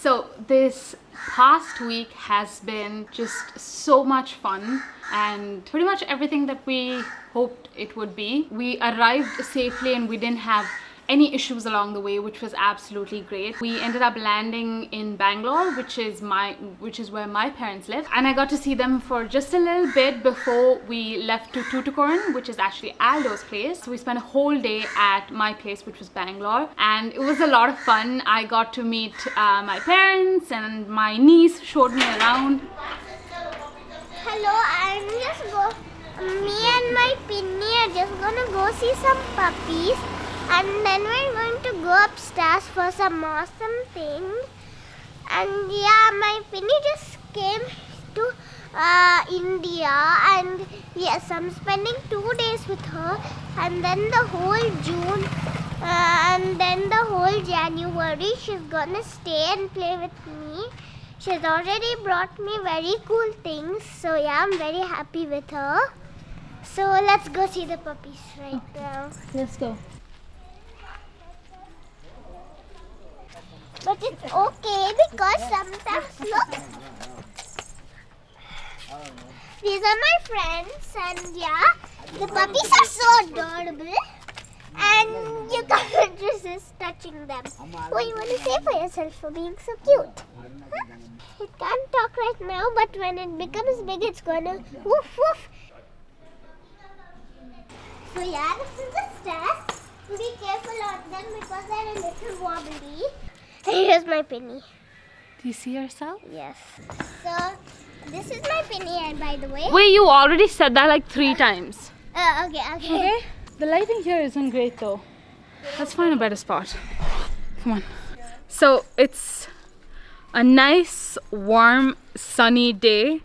So this past week has been just so much fun and pretty much everything that we hoped it would be. We arrived safely and we didn't have any issues along the way, which was absolutely great. We ended up landing in Bangalore, which is where my parents live, and I got to see them for just a little bit before we left to Tuticorin, which is actually Aldo's place. So we spent a whole day at my place, which was Bangalore, and it was a lot of fun. I got to meet my parents, and my niece showed me around. Hello, me and my Pinny are just gonna go see some puppies. And then we're going to go upstairs for some awesome thing. And yeah, my Pinny just came to India, and yes, I'm spending 2 days with her, and then the whole June and then the whole January she's gonna stay and play with me. She's already brought me very cool things, so yeah, I'm very happy with her. So let's go see the puppies right now. Let's go. But it's okay because sometimes, look, these are my friends, and yeah, the puppies are so adorable and you can't resist touching them. What do you want to say for yourself for being so cute? Huh? It can't talk right now, but when it becomes big, it's gonna woof woof. So yeah, this is the stairs. Be careful on them because they're a little wobbly. Here's my Pinny. Do you see yourself? Yes. So, this is my Pinny, by the way. Wait, you already said that like 3 times. Okay. The lighting here isn't great though. Let's find a better spot. Come on. So, it's a nice, warm, sunny day.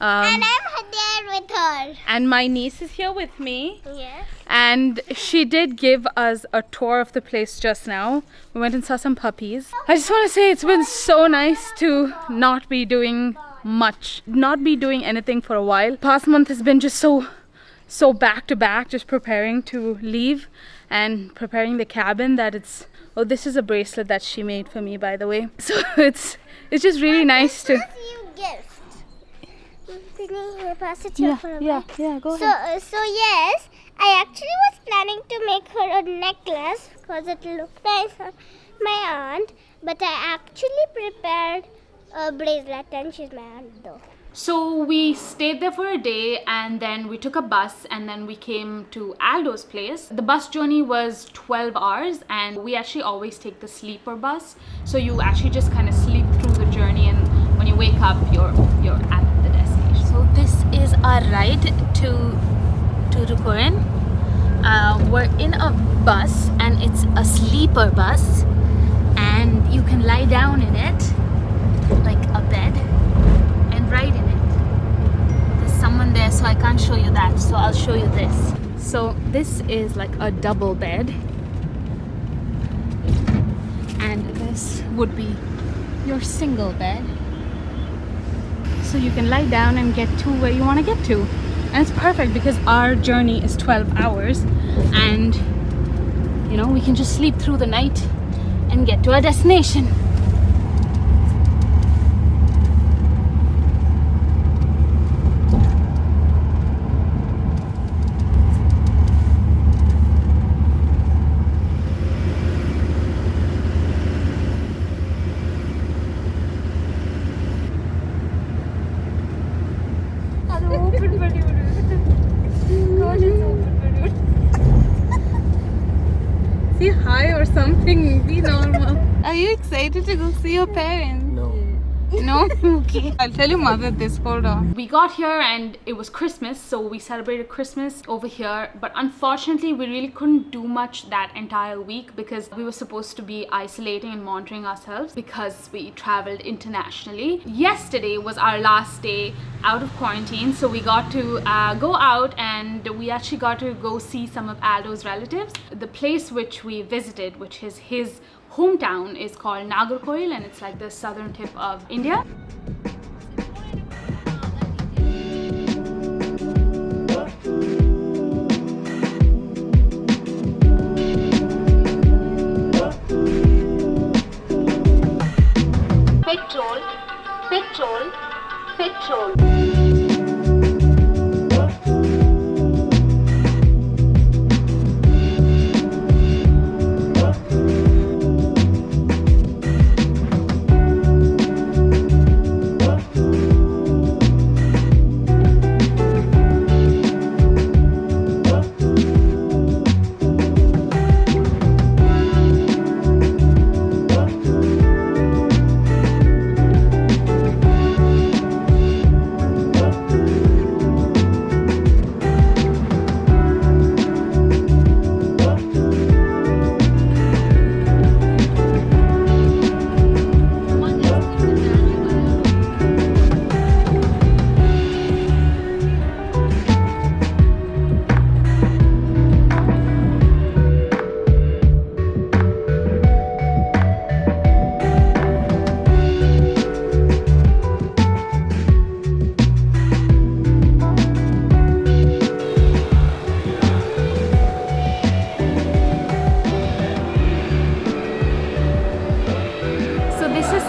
And I'm there with her. And my niece is here with me. Yes. And she did give us a tour of the place just now. We went and saw some puppies. I just want to say it's been so nice to not be doing much, not be doing anything for a while. Past month has been just so back to back, just preparing to leave and preparing the cabin that it's... Oh, this is a bracelet that she made for me, by the way. So it's just really nice to... Pinny, pass it here for a Yeah, go ahead. So yes, I actually was planning to make her a necklace because it looked nice on my aunt, but I actually prepared a bracelet, and she's my aunt though. So we stayed there for a day, and then we took a bus, and then we came to Aldo's place. The bus journey was 12 hours, and we actually always take the sleeper bus. So you actually just kind of sleep through the journey, and when you wake up, you're at the destination. So this is our ride to Tuticorin. We're in a bus, and it's a sleeper bus, and you can lie down in it like a bed and ride in it. There's someone there, so I can't show you that, so I'll show you this. So this is like a double bed, and this would be your single bed. So you can lie down and get to where you want to get to. And it's perfect because our journey is 12 hours, and you know, we can just sleep through the night and get to our destination. Say hi or something, be normal. Are you excited to go see your parents? No? Okay. I'll tell your mother this, hold on. We got here and it was Christmas, so we celebrated Christmas over here. But unfortunately, we really couldn't do much that entire week because we were supposed to be isolating and monitoring ourselves because we traveled internationally. Yesterday was our last day out of quarantine, so we got to go out and we actually got to go see some of Aldo's relatives. The place which we visited, which is his hometown, is called Nagarkoil, and it's like the southern tip of India. Patron.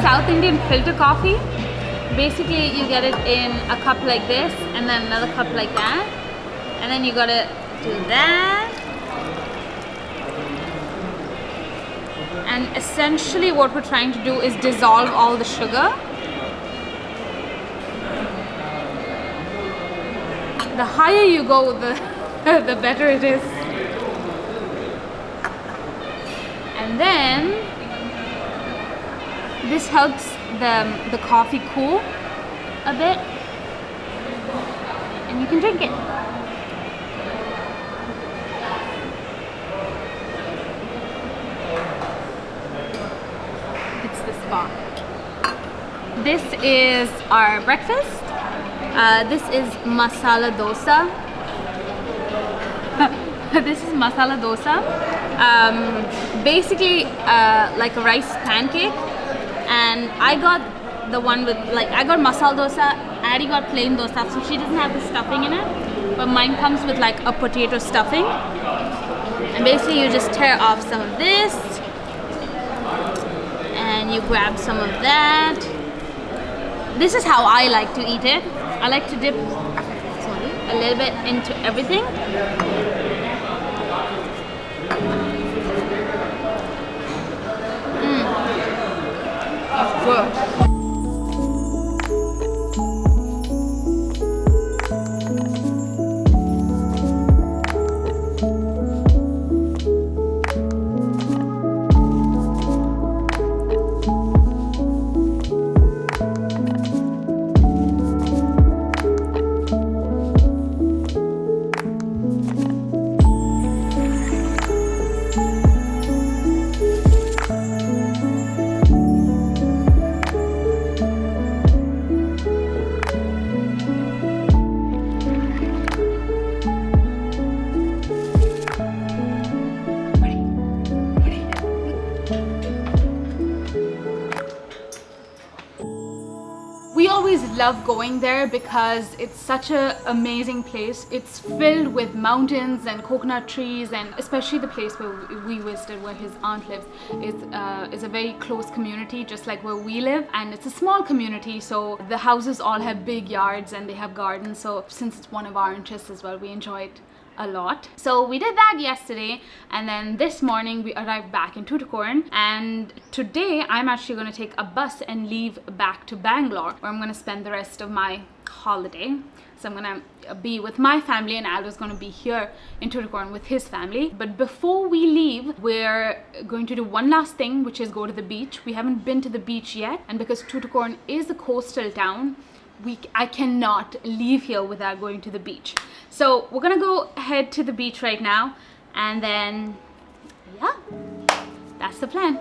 South Indian filter coffee. Basically, you get it in a cup like this, and then another cup like that, and then you gotta do that. And essentially, what we're trying to do is dissolve all the sugar. The higher you go, the better it is. And then this helps the coffee cool a bit, and you can drink it. It's the spot. This is our breakfast. This is masala dosa. This is masala dosa. Basically like a rice pancake. And I got the one with, like, I got masala dosa, Addie got plain dosa, so she doesn't have the stuffing in it, but mine comes with like a potato stuffing. And basically you just tear off some of this, and you grab some of that. This is how I like to eat it. I like to dip a little bit into everything. Whoa. Love going there because it's such an amazing place. It's filled with mountains and coconut trees, and especially the place where we visited, where his aunt lives, is a very close community, just like where we live. And it's a small community, so the houses all have big yards and they have gardens. So since it's one of our interests as well, we enjoy it a lot. So we did that yesterday, and then this morning we arrived back in Tuticorin, and today I'm actually going to take a bus and leave back to Bangalore, where I'm going to spend the rest of my holiday. So I'm going to be with my family, and Aldo's going to be here in Tuticorin with his family. But before we leave, we're going to do one last thing, which is go to the beach. We haven't been to the beach yet, and because Tuticorin is a coastal town, I cannot leave here without going to the beach. So we're gonna go head to the beach right now, and then yeah, that's the plan.